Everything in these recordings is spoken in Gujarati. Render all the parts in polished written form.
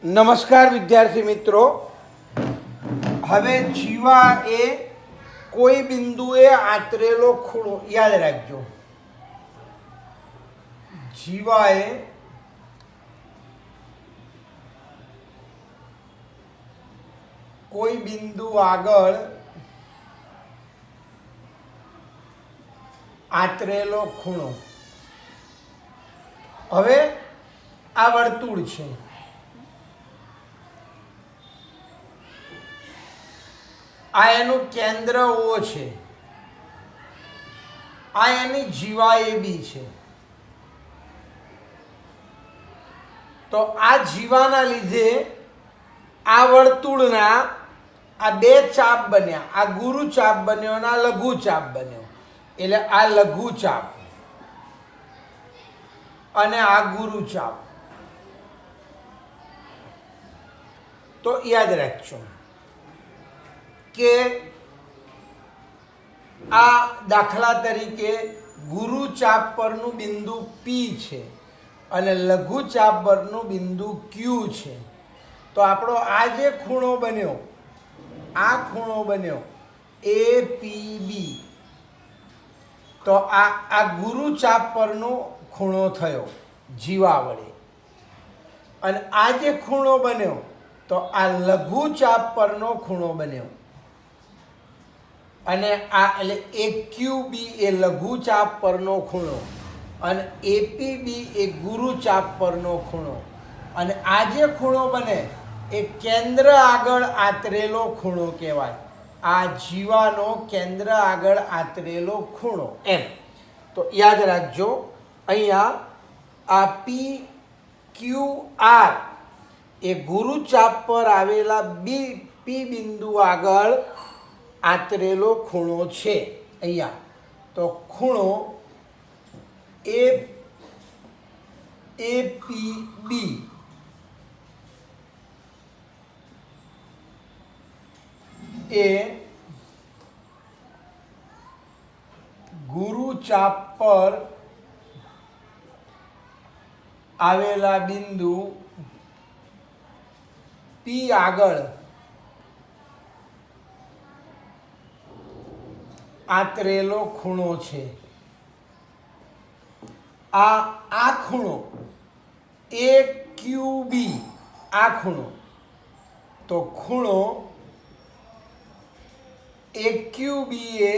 નમસ્કાર વિદ્યાર્થી મિત્રો, હવે જીવા એ કોઈ બિંદુએ આતરેલો ખૂણો યાદ રાખજો. જીવાએ કોઈ બિંદુ આગળ આતરેલો ખૂણો. હવે આ વર્તુળ છે, આ એનું કેન્દ્ર ઓ છે, આ એની જીવા એ બી છે. તો આ જીવાના લીધે આ વર્તુળના આ બે ચાપ બન્યા, આ ગુરુ ચાપ બન્યો અને આ લઘુ ચાપ બન્યો. એટલે આ લઘુ ચાપ અને આ ગુરુ ચાપ. તો યાદ રાખજો કે આ દાખલા તરીકે ગુરુ ચાપ પરનું બિંદુ પી છે અને લઘુ ચાપ પરનું બિંદુ ક્યુ છે. તો આપણો આ જે ખૂણો બન્યો, આ ખૂણો બન્યો એ પી બી. તો આ ગુરુ ચાપ પરનો ખૂણો થયો જીવા વડે, અને આ જે ખૂણો બન્યો તો આ લઘુ ચાપ પરનો ખૂણો બન્યો. અને આ એટલે એ ક્યુ બી એ લઘુ ચાપ પરનો ખૂણો અને એપી બી એ ગુરુ ચાપ પરનો ખૂણો. અને આ જે ખૂણો બને એ કેન્દ્ર આગળ આતરેલો ખૂણો કહેવાય. આ જીવાનો કેન્દ્ર આગળ આતરેલો ખૂણો એમ. તો યાદ રાખજો, અહીંયા આ પી ક્યુ આર એ ગુરુ ચાપ પર આવેલા પી બિંદુ આગળ આતરેલો ખૂણો છે અહીંયા. તો ખૂણો એ પી બી એ ગુરુ ચાપ પર આવેલા બિંદુ પી આગળ આતરેલો ખૂણો છે. આ ખૂણો એ ક્યુ બી, આ ખૂણો. તો ખૂણો એ ક્યુ બી એ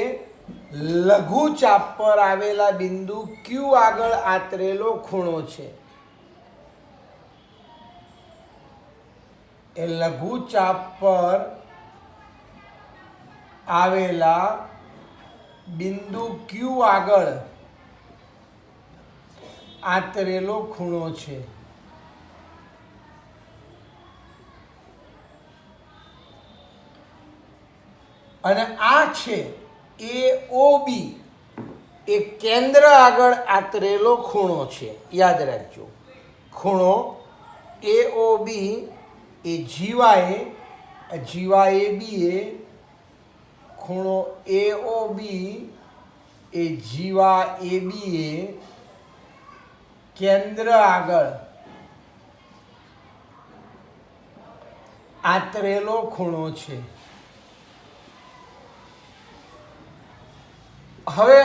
લઘુ ચાપ પર આવેલા બિંદુ ક્યુ આગળ આતરેલો ખૂણો છે. એ લઘુ ચાપ પર આવેલા બિંદુ ક્યુ આગળ આતરેલો ખૂણો છે. અને આ છે એ ઓ બી એ કેન્દ્ર આગળ આતરેલો ખૂણો છે. યાદ રાખજો, ખૂણો એ ઓ બી એ જીવા એ બી એ ખૂણો એ ઓ બી એ જીવા એ બી એ કેન્દ્ર આગળ આતરેલો ખૂણો છે. હવે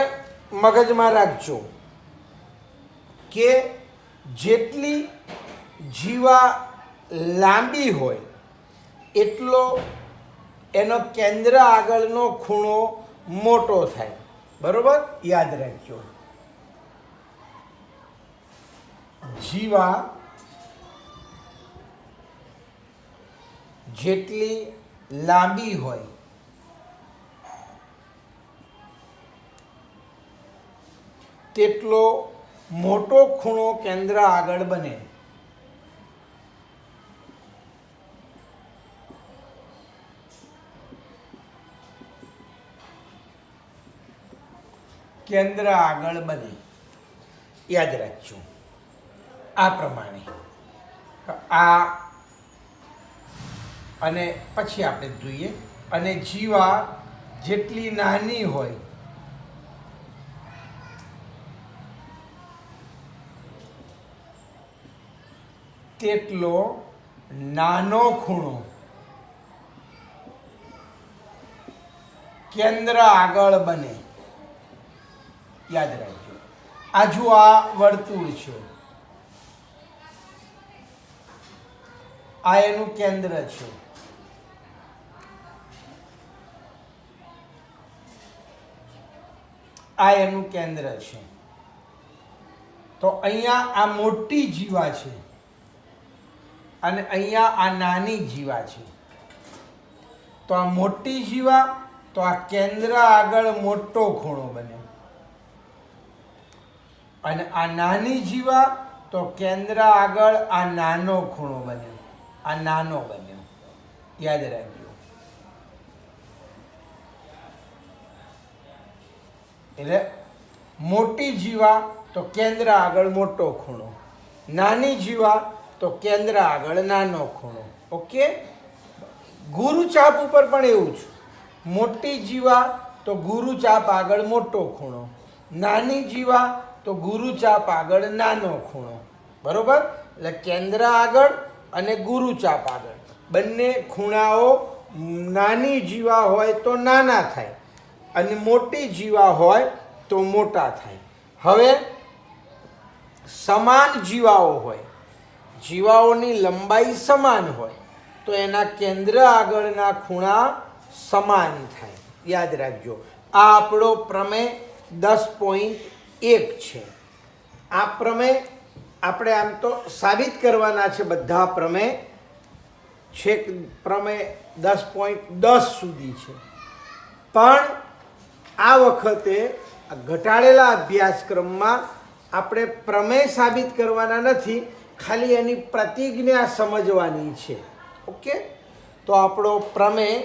મગજમાં રાખજો કે જેટલી જીવા લાંબી હોય એટલો એનો કેન્દ્ર આગળનો ખૂણો મોટો થાય. બરોબર? યાદ રાખજો, જીવા જેટલી લાંબી હોય તેટલો મોટો ખૂણો કેન્દ્ર આગળ બને. કેન્દ્ર આગળ બને. યાદ રાખજો આ પ્રમાણે. આ અને પછી આપણે જોઈએ. અને જીવા જેટલી નાની હોય તેટલો નાનો ખૂણો કેન્દ્ર આગળ બને. યાદ રાખજો. આ જો આ વર્તુળ છે, આ એનું કેન્દ્ર છે. આ એનું કેન્દ્ર છે. તો અહીંયા આ મોટી જીવા છે અને અહીંયા આ નાની જીવા છે. તો આ મોટી જીવા તો આ કેન્દ્ર આગળ મોટો ખૂણો બન્યો, અને આ નાની જીવા તો કેન્દ્ર આગળ આ નાનો ખૂણો બન્યો, આ નાનો બન્યો. યાદ રાખજો. એટલે મોટી જીવા તો કેન્દ્ર આગળ મોટો ખૂણો, નાની જીવા તો કેન્દ્ર આગળ નાનો ખૂણો. ઓકે. ગુરુચાપ ઉપર પણ એવું જ. મોટી જીવા તો ગુરુચાપ આગળ મોટો ખૂણો, નાની જીવા તો ગુરુચાપ આગળ નાનો ખૂણો. બરોબર. એટલે કેન્દ્ર આગળ અને ગુરુચાપ આગળ બંને ખૂણાઓ નાની જીવા હોય તો નાના થાય અને મોટી જીવા હોય તો મોટા થાય. હવે સમાન જીવાઓ હોય, જીવાઓની લંબાઈ સમાન હોય તો એના કેન્દ્ર આગળના ખૂણા સમાન થાય. યાદ રાખજો. આ આપણો પ્રમેય 10.1 છે. આ પ્રમેય આપણે આમ તો સાબિત કરવાના છે. બધા પ્રમેય છેક પ્રમેય 10.10 સુધી છે, પણ આ વખતે ઘટાડેલા અભ્યાસક્રમમાં આપણે પ્રમેય સાબિત કરવાના નથી, ખાલી એની પ્રતિજ્ઞા સમજવાની છે. ઓકે. તો આપણો પ્રમેય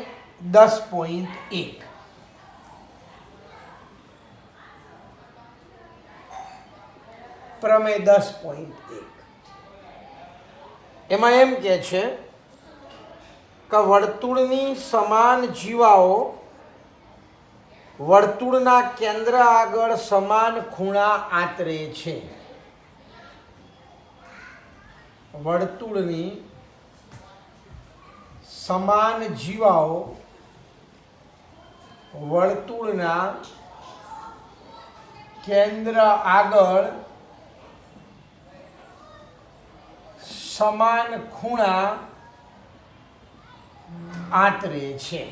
10.1. પ્રમેય 10.1 એમાં એમ કે છે કે વર્તુળની સમાન જીવાઓ વર્તુળના કેન્દ્ર આગળ સમાન ખૂણા આંતરે છે. વર્તુળની સમાન જીવાઓ વર્તુળના કેન્દ્ર આગળ સમાન ખૂણા આંતરે છે.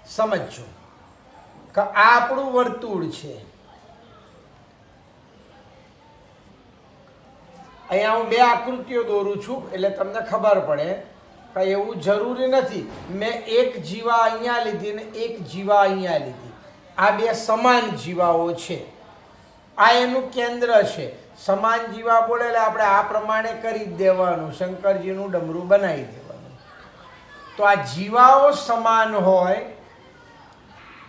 સમજો કે આ આપણું વર્તુળ છે. અહીંયા હું બે આકૃતિઓ દોરું છું એટલે તમને ખબર પડે કે એવું જરૂરી નથી મેં એક જીવા અહીંયા લીધી ને એક જીવા અહીંયા લીધી. આ બે સમાન જીવાઓ છે. આ એનું કેન્દ્ર છે. સમાન જીવા બોલે એટલે આપણે આ પ્રમાણે કરી જ દેવાનું, શંકરજીનું ડમરું બનાવી દેવાનું. તો આ જીવાઓ સમાન હોય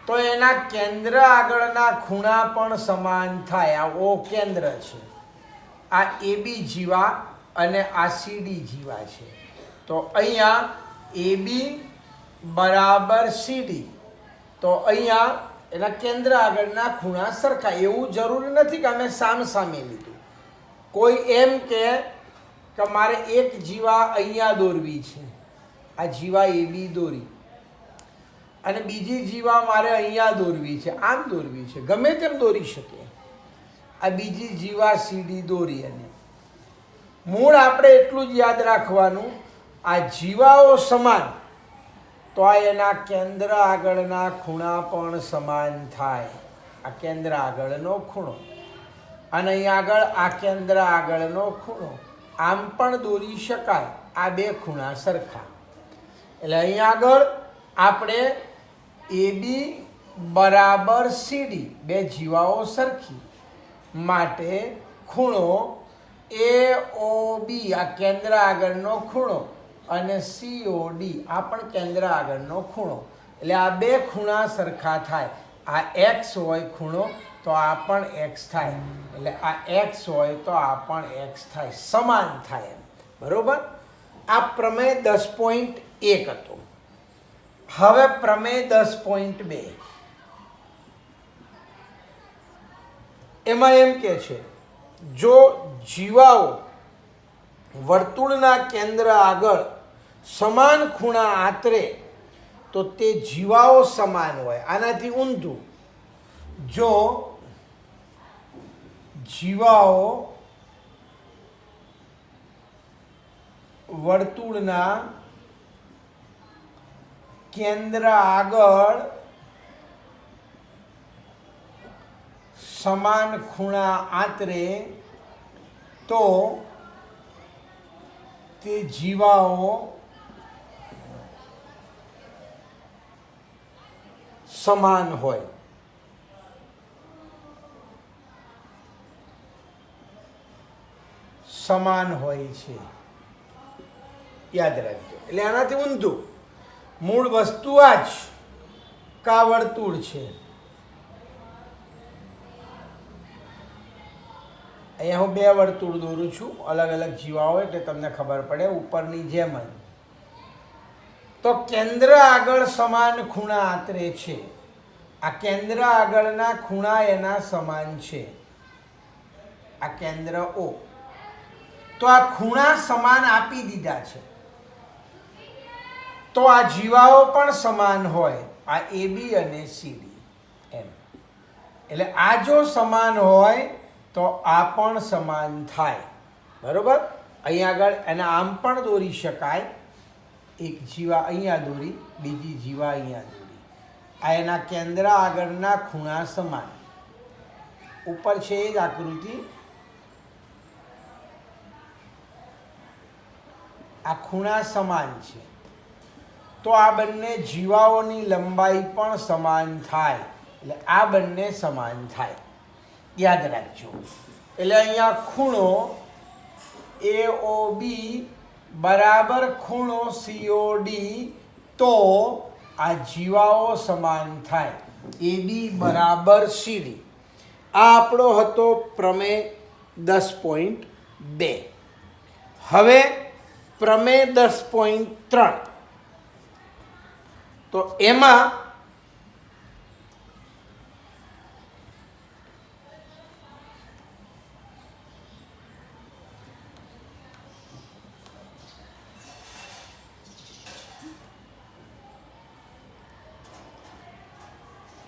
તો એના કેન્દ્ર આગળના ખૂણા પણ સમાન થાય. આ ઓ કેન્દ્ર છે, આ એબી જીવા અને આ સીડી જીવા છે. તો અહીંયા એબી બરાબર સીડી, તો અહીંયા એના કેન્દ્ર આગળના ખૂણા સરખા. એવું જરૂરી નથી કે અમે સામસામે લીધું. કોઈ એમ કે મારે એક જીવા અહીંયા દોરવી છે, આ જીવા એબી દોરી, અને બીજી જીવા મારે અહીંયા દોરવી છે, આમ દોરવી છે, ગમે તેમ દોરી શકે. આ બીજી જીવા સીડી દોરી. અને મૂળ આપણે એટલું જ યાદ રાખવાનું, આ જીવાઓ સમાન તો આ એના કેન્દ્ર આગળના ખૂણા પણ સમાન થાય. આ કેન્દ્ર આગળનો ખૂણો અને અહીં આગળ આ કેન્દ્ર આગળનો ખૂણો આમ પણ દોરી શકાય. આ બે ખૂણા સરખા. એટલે અહીં આગળ આપણે એબી બરાબર સીડી, બે જીવાઓ સરખી માટે ખૂણો એઓબી આ કેન્દ્ર આગળનો ખૂણો અને સીઓડી આ પણ કેન્દ્ર આગળનો ખૂણો. એટલે આ બે ખૂણા સરખા થાય. આ એક્સ હોય ખૂણો તો આ પણ એક્સ થાય, એટલે આ એક્સ હોય તો આ પણ એક્સ થાય, સમાન થાય એમ. બરોબર. આ પ્રમેય 10.1 હતો. હવે પ્રમેય 10.2 એમાં એમ કે છે જો જીવાઓ વર્તુળના કેન્દ્ર આગળ સમાન ખૂણા આતરે તો તે જીવાઓ સમાન હોય. આનાથી ઊંધું, જો જીવાઓ વર્તુળના કેન્દ્ર આગળ સમાન ખૂણા આતરે તો તે જીવાઓ સમાન હોય. સમાન હોય છે, યાદ રાખજો. એટલે આનાથી ઊંધું, મૂળ વસ્તુ આ જ કા વર્તુળ છે. અહીંયા હું 2 વર્તુળ દોરું છું, અલગ અલગ જીવાઓ, એટલે તમને ખબર પડે ઉપરની જેમ જ. તો કેન્દ્ર આગળ સમાન ખૂણા આતરે છે. આ કેન્દ્ર આગળના ખૂણા એના સમાન છે. આ કેન્દ્ર O. તો આ ખૂણા સમાન આપી દીધા છે, તો આ જીવાઓ પણ સમાન હોય, આ AB અને CD એમ. એટલે આ જો સમાન હોય તો આ પણ સમાન થાય. બરોબર? અહીંયા આગળ એને આમ પણ દોરી શકાય. એક જીવા અહીંયા દોરી, બીજી જીવા અહીંયા દોરી. આ એના કેન્દ્ર આગળના ખૂણા સમાન. ઉપર છે એ જ આકૃતિ. આ ખૂણા સમાન છે, તો આ બંને જીવાઓની લંબાઈ પણ સમાન થાય. એટલે આ બંને સમાન થાય, યાદ રાખજો. એટલે અહીંયા ખૂણો AOB બરાબર ખૂણો COD, તો આ જીવાઓ સમાન થાય. AB બરાબર CD. આ આપણો હતો પ્રમેય 10.2. હવે પ્રમેય 10.3. તો એમાં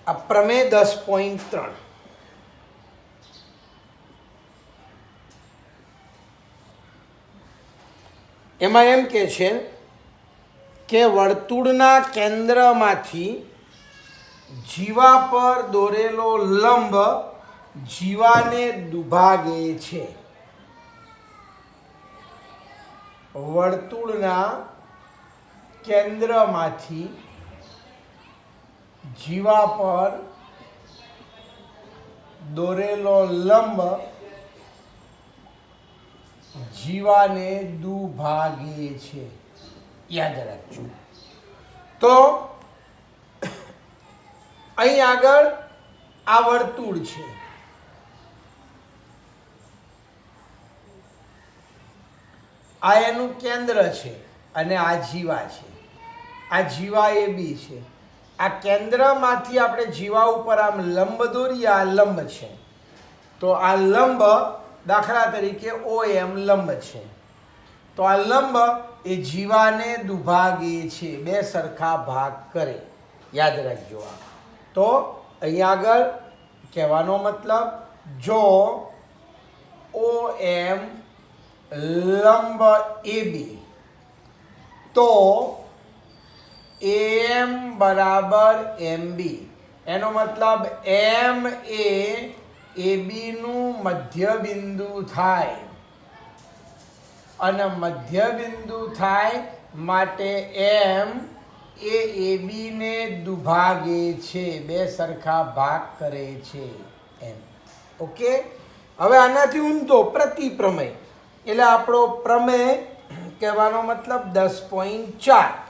આ પ્રમેય 10.3. એમાં એમ કે છે કે વર્તુળના કેન્દ્રમાંથી જીવા પર દોરેલો લંબ જીવાને દુભાગે છે. વર્તુળના કેન્દ્રમાંથી જીવા પર દોરેલો લંબ જીવાને દુભાગે છે, યાદ રાખજો. તો અહીં આગળ આ વર્તુળ છે, આ એનું કેન્દ્ર છે, અને આ જીવા છે. આ જીવા AB છે. આ કેન્દ્રમાંથી આપણે જીવા ઉપર આમ લંબ દોરીએ, આ લંબ છે. તો આ લંબ દાખલા તરીકે OM લંબ છે, તો આ લંબ એ જીવાને દુભાગે છે, 2 સરખા ભાગ કરે. યાદ રાખજો. આ તો અહીંયા આગળ કહેવાનો મતલબ, જો OM લંબ AB, તો AM બરાબર MB. એનો મતલબ M એ AB નું મધ્ય બિંદુ થાય, અને મધ્ય બિંદુ થાય માટે M એ AB ને દુભાગે છે, 2 સરખા ભાગ કરે છે એમ. ઓકે? હવે આનાથી ઊંધો પ્રતિપ્રમેય, એટલે આપણો પ્રમેય કહેવાનો મતલબ 10.4.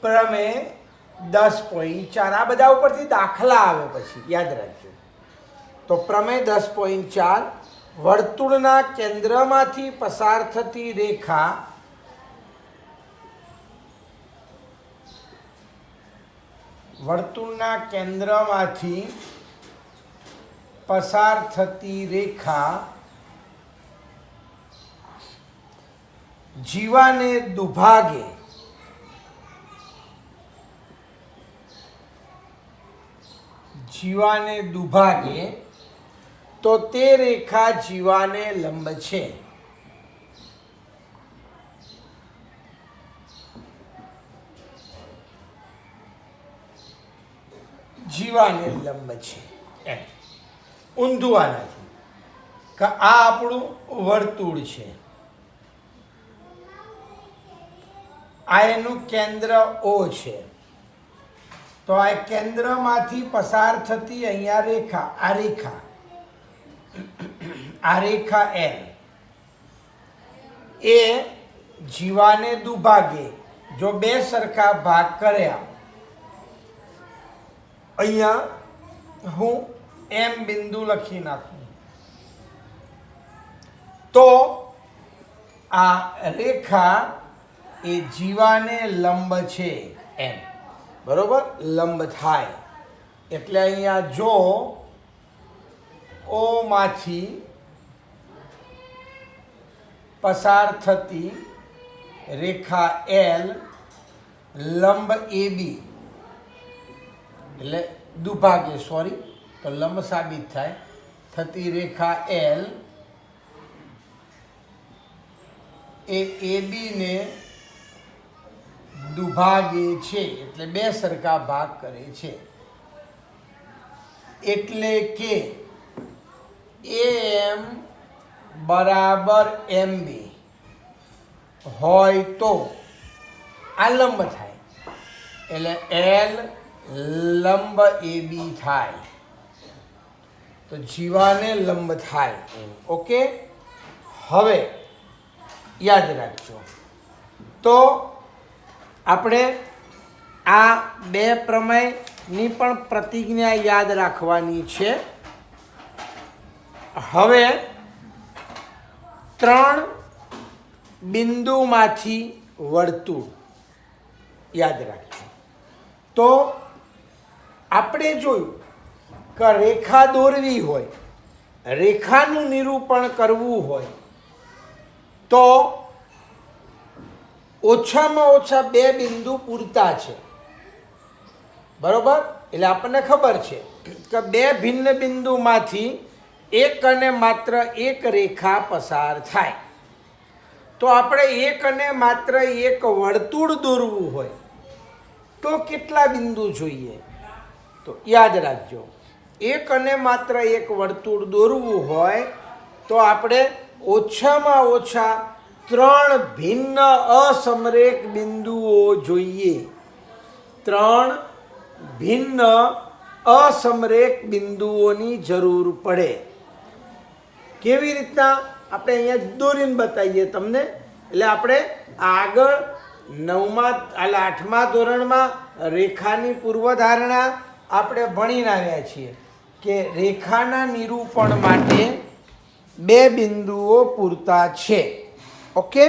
પ્રમેય 10.4. આ બધા ઉપરથી દાખલા આવે પછી, યાદ રાખજો. તો પ્રમેય 10.4. વર્તુળના કેન્દ્રમાંથી પસાર થતી રેખા વર્તુળના કેન્દ્રમાંથી પસાર થતી રેખા જીવાને દુભાગે તો તે રેખા જીવાને લંબ છે. જીવાને લંબ છે એમ ઊંધું આનાથી કે આ આપણું વર્તુળ છે, આ એનું કેન્દ્ર O છે. તો આ કેન્દ્રમાંથી પસાર થતી અહીંયા રેખા, આ રેખા L એ જીવાને દુભાગે. જો બે સરખા ભાગ કર્યા, અહીંયા હું M બિંદુ લખી નાખું, તો આ રેખા એ જીવાને લંબ છે એમ. બરોબર, લંબ થાય એટલે અહીંયા જો O માંથી પસાર થતી રેખા L લંબ AB એટલે દુભાગે, સોરી, તો લંબ સાબિત થાય. થતી રેખા L એ AB ને દુભાગે છે, એટલે બે સરખા ભાગ કરે છે. એટલે કે AM બરાબર MB હોય તો આ લંબ થાય, એટલે L લંબ AB થાય, તો જીવાને લંબ થાય એમ. ઓકે, હવે યાદ રાખજો. તો આપણે આ બે પ્રમેયની પણ પ્રતિજ્ઞા યાદ રાખવાની છે. હવે 3 બિંદુમાંથી વર્તુળ યાદ રાખજો. તો આપણે જોયું કે રેખા દોરવી હોય, રેખાનું નિરૂપણ કરવું હોય તો ઓછામાં ઓછા 2 બિંદુ પૂરતા છે. બરોબર, એટલે આપણને ખબર છે કે 2 ભિન્ન બિંદુમાંથી એક અને માત્ર એક રેખા પસાર થાય. તો આપણે એક અને માત્ર એક વર્તુળ દોરવું હોય તો કેટલા બિંદુ જોઈએ? તો યાદ રાખજો, એક અને માત્ર એક વર્તુળ દોરવું હોય તો આપણે ઓછામાં ઓછા 3 ભિન્ન અસમરેખ બિંદુઓ જોઈએ. 3 ભિન્ન અસમરેખ બિંદુઓની જરૂર પડે. કેવી રીતના? આપણે અહીંયા દોરીને બતાવીએ તમને. એટલે આપણે આગળ 8મા ધોરણમાં રેખાની પૂર્વધારણા આપણે ભણીને આવ્યા છીએ કે રેખાના નિરૂપણ માટે 2 બિંદુઓ પૂરતા છે. ઓકે.